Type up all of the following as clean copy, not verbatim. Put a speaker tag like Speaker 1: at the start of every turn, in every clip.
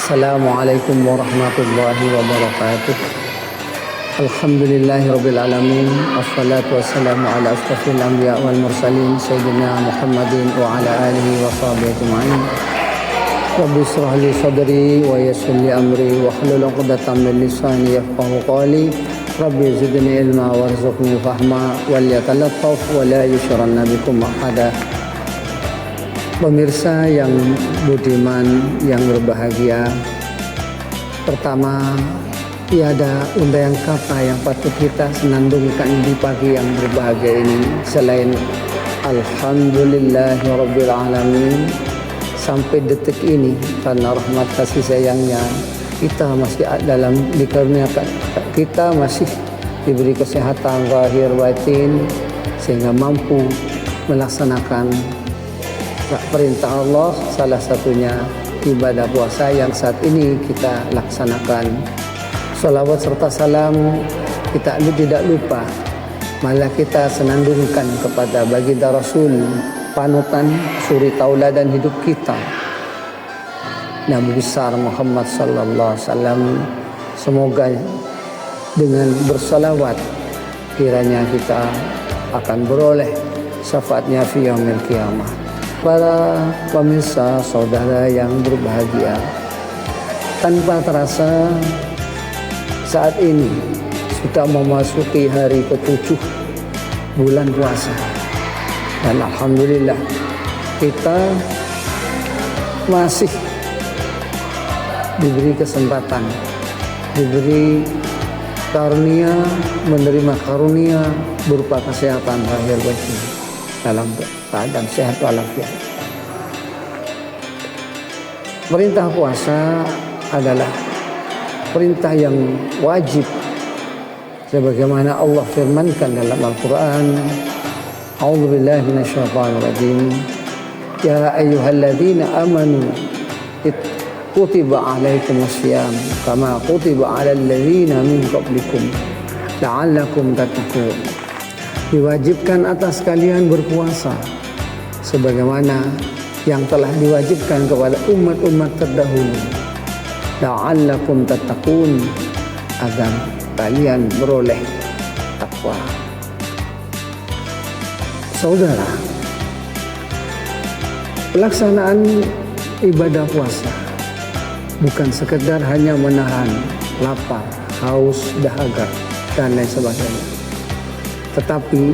Speaker 1: Assalamualaikum warahmatullahi wabarakatuh. Alhamdulillahi rabbil alamin. Wassalatu wassalamu ala asyrafil anbiya wal mursalin sayyidina Muhammadin wa ala alihi wa sahbihi ajma'in. Rabbi israh li sadri wa yassir li amri wa hlul 'uqdatam min lisani yafqahu qawli. Rabbi zidni ilma warzuqni fahma wal yatalattaf wa la yusyranna bikum ahada. Pemirsa yang budiman, yang berbahagia, pertama, tiada undang kata yang patut kita senandungkan di pagi yang berbahagia ini selain Alhamdulillahirabbil alamin. Sampai detik ini karena rahmat kasih sayangnya kita masih dalam dikaruniakan, kita masih diberi kesehatan zahir batin sehingga mampu melaksanakan perintah Allah, salah satunya ibadah puasa yang saat ini kita laksanakan. Salawat serta salam kita tidak lupa, malah kita senandungkan kepada baginda Rasul, panutan, suri tauladan hidup kita, Nabi besar Muhammad sallallahu alaihi wasallam. Semoga dengan bersalawat kiranya kita akan beroleh syafaatnya fi yaumil qiyamah. Para pemirsa saudara yang berbahagia, tanpa terasa saat ini sudah memasuki hari ke-7 bulan puasa, dan alhamdulillah kita masih diberi kesempatan, diberi karunia, menerima karunia berupa kesehatan lahir batin dalam keadaan sehat walafiat. Perintah puasa adalah perintah yang wajib sebagaimana Allah firmankan dalam Al-Quran. A'udzubillahi minasyaitonir rajim. Ya ayyuhalladzina amanu kutiba alaikumussyiyam kama kutiba alal ladzina min qablikum la'allakum tattaqun. Diwajibkan atas kalian berpuasa sebagaimana yang telah diwajibkan kepada umat-umat terdahulu, la'allakum tattaqun, agar kalian beroleh takwa. Saudara, pelaksanaan ibadah puasa bukan sekedar hanya menahan lapar, haus, dahaga, dan lain sebagainya, tetapi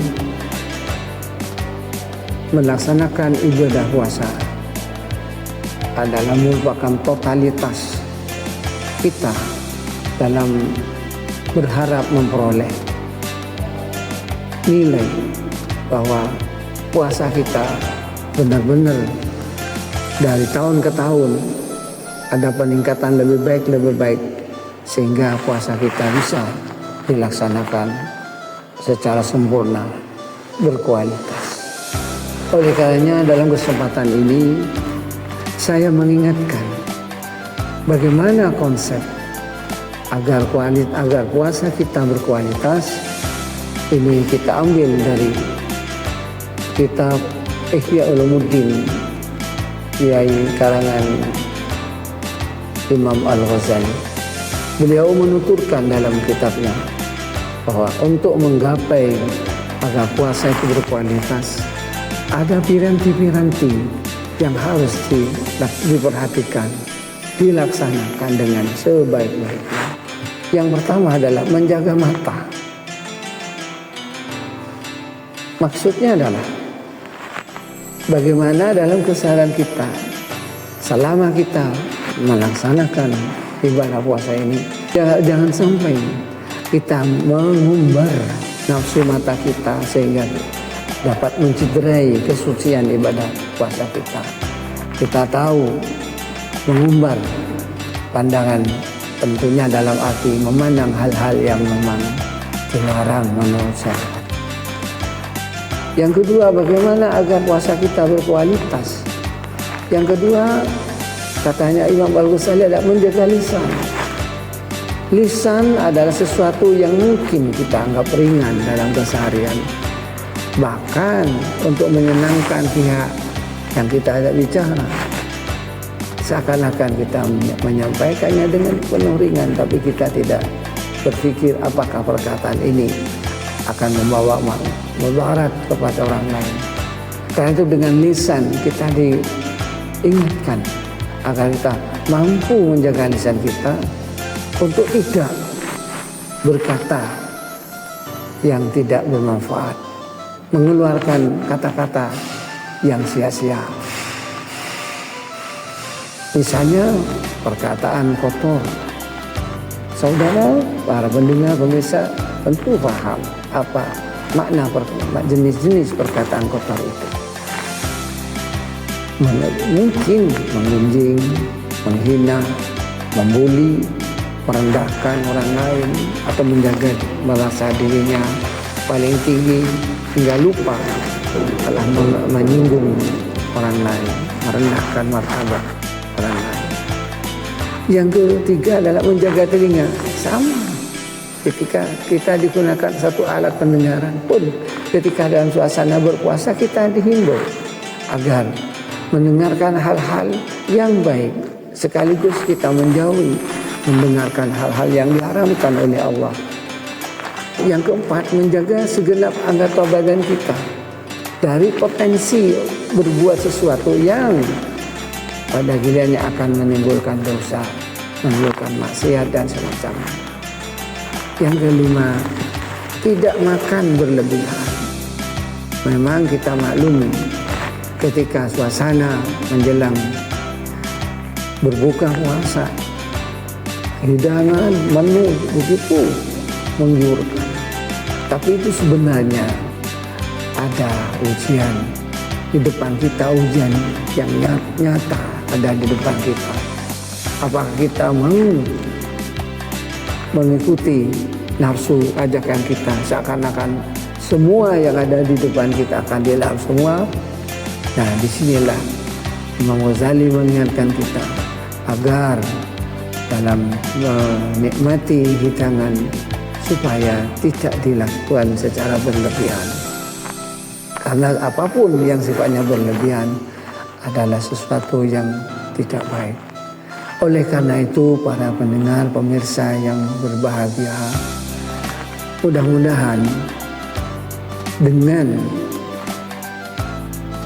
Speaker 1: melaksanakan ibadah puasa adalah merupakan totalitas kita dalam berharap memperoleh nilai bahwa puasa kita benar-benar dari tahun ke tahun ada peningkatan lebih baik, sehingga puasa kita bisa dilaksanakan secara sempurna, berkualitas. Oleh karenanya dalam kesempatan ini saya mengingatkan bagaimana konsep agar puasa kita berkualitas ini kita ambil dari kitab Ihya Ulumuddin Kiai karangan Imam Al-Ghazali. Beliau menuturkan dalam kitabnya bahwa untuk menggapai agar puasa itu berkualitas ada piranti-piranti yang harus diperhatikan, dilaksanakan dengan sebaik-baiknya. Yang pertama adalah menjaga mata. Maksudnya adalah bagaimana dalam keseharian kita selama kita melaksanakan ibadah puasa ini, jangan sampai kita mengumbar nafsu mata kita sehingga dapat mencederai kesucian ibadah puasa kita. Kita tahu mengumbar pandangan tentunya dalam arti memandang hal-hal yang memang dilarang menurut syariat. Yang kedua, bagaimana agar puasa kita berkualitas. Yang kedua, katanya Imam Al-Ghazali adalah menjaga lisan. Lisan adalah sesuatu yang mungkin kita anggap ringan dalam keseharian. Bahkan untuk menyenangkan pihak yang kita ajak bicara, seakan-akan kita menyampaikannya dengan penuh ringan, tapi kita tidak berpikir apakah perkataan ini akan membawa mudarat kepada orang lain. Karena itu dengan lisan kita diingatkan agar kita mampu menjaga lisan kita untuk tidak berkata yang tidak bermanfaat, mengeluarkan kata-kata yang sia-sia. Misalnya perkataan kotor. Saudara, para pendengar, pemirsa tentu paham apa makna jenis-jenis perkataan kotor itu. Mungkin menggunjing, menghina, membuli, merendahkan orang lain, atau menjaga merasa dirinya paling tinggi hingga lupa telah menyinggung orang lain, merendahkan martabat orang lain. Yang ketiga adalah menjaga telinga. Sama, ketika kita digunakan satu alat pendengaran pun, ketika dalam suasana berpuasa kita dihimbau agar mendengarkan hal-hal yang baik, sekaligus kita menjauhi mendengarkan hal-hal yang diharamkan oleh Allah. Yang keempat, menjaga segenap anggota badan kita dari potensi berbuat sesuatu yang pada gilirannya akan menimbulkan dosa, menimbulkan maksiat dan semacamnya. Yang kelima, tidak makan berlebihan. Memang kita maklumi ketika suasana menjelang berbuka puasa, hidangan menu begitu menggiurkan. Tapi itu sebenarnya ada ujian di depan kita, ujian yang nyata ada di depan kita. Apakah kita mau mengikuti nafsu ajakan kita, seakan-akan semua yang ada di depan kita akan dilakukan semua? Nah, disinilah Imam Ghazali mengingatkan kita agar dalam menikmati hidangan supaya tidak dilakukan secara berlebihan. Karena apapun yang sifatnya berlebihan adalah sesuatu yang tidak baik. Oleh karena itu, para pendengar, pemirsa yang berbahagia, mudah-mudahan dengan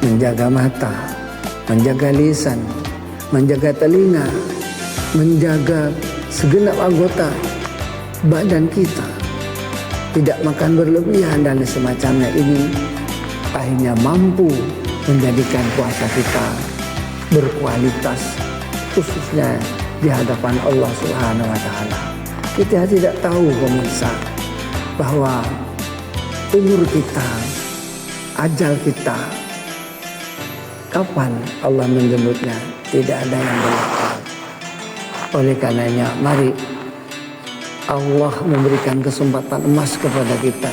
Speaker 1: menjaga mata, menjaga lisan, menjaga telinga, menjaga segenap anggota badan kita, tidak makan berlebihan dan semacamnya, ini akhirnya mampu menjadikan puasa kita berkualitas, khususnya di hadapan Allah Subhanahu wa Ta'ala. Kita tidak tahu, pemirsa, bahwa umur kita, ajal kita, kapan Allah menjemputnya, tidak ada yang berlaku. Oleh karenanya, mari Allah memberikan kesempatan emas kepada kita.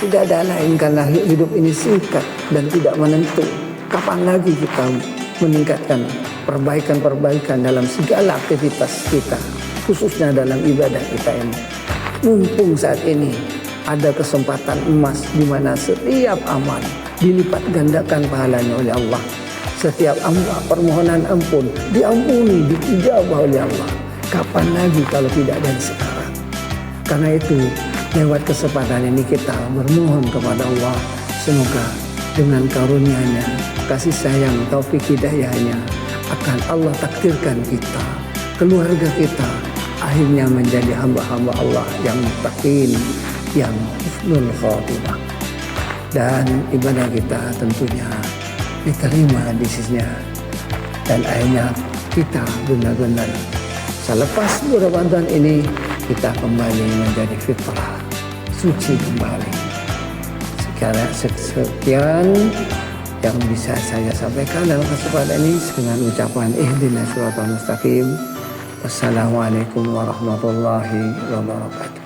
Speaker 1: Tidak ada lain karena hidup ini singkat dan tidak menentu. Kapan lagi kita meningkatkan perbaikan-perbaikan dalam segala aktivitas kita, khususnya dalam ibadah kita ini. Mumpung saat ini ada kesempatan emas di mana setiap amal dilipat gandakan pahalanya oleh Allah. Setiap permohonan ampun diampuni, diijabah oleh Allah. Kapan lagi kalau tidak dari sekarang? Karena itu, lewat kesempatan ini kita bermohon kepada Allah, semoga dengan karunia-Nya, kasih sayang, taufik hidayahnya, akan Allah takdirkan kita, keluarga kita, akhirnya menjadi hamba-hamba Allah yang muttaqin, yang husnul khotimah. Dan ibadah kita tentunya diterima di sisinya. Dan akhirnya kita benar-benar selepas Ramadan ini kita kembali menjadi fitrah, suci kembali. Sekian yang bisa saya sampaikan dalam kesempatan ini dengan ucapan ihdinas siratal mustaqim. Wassalamualaikum warahmatullahi wabarakatuh.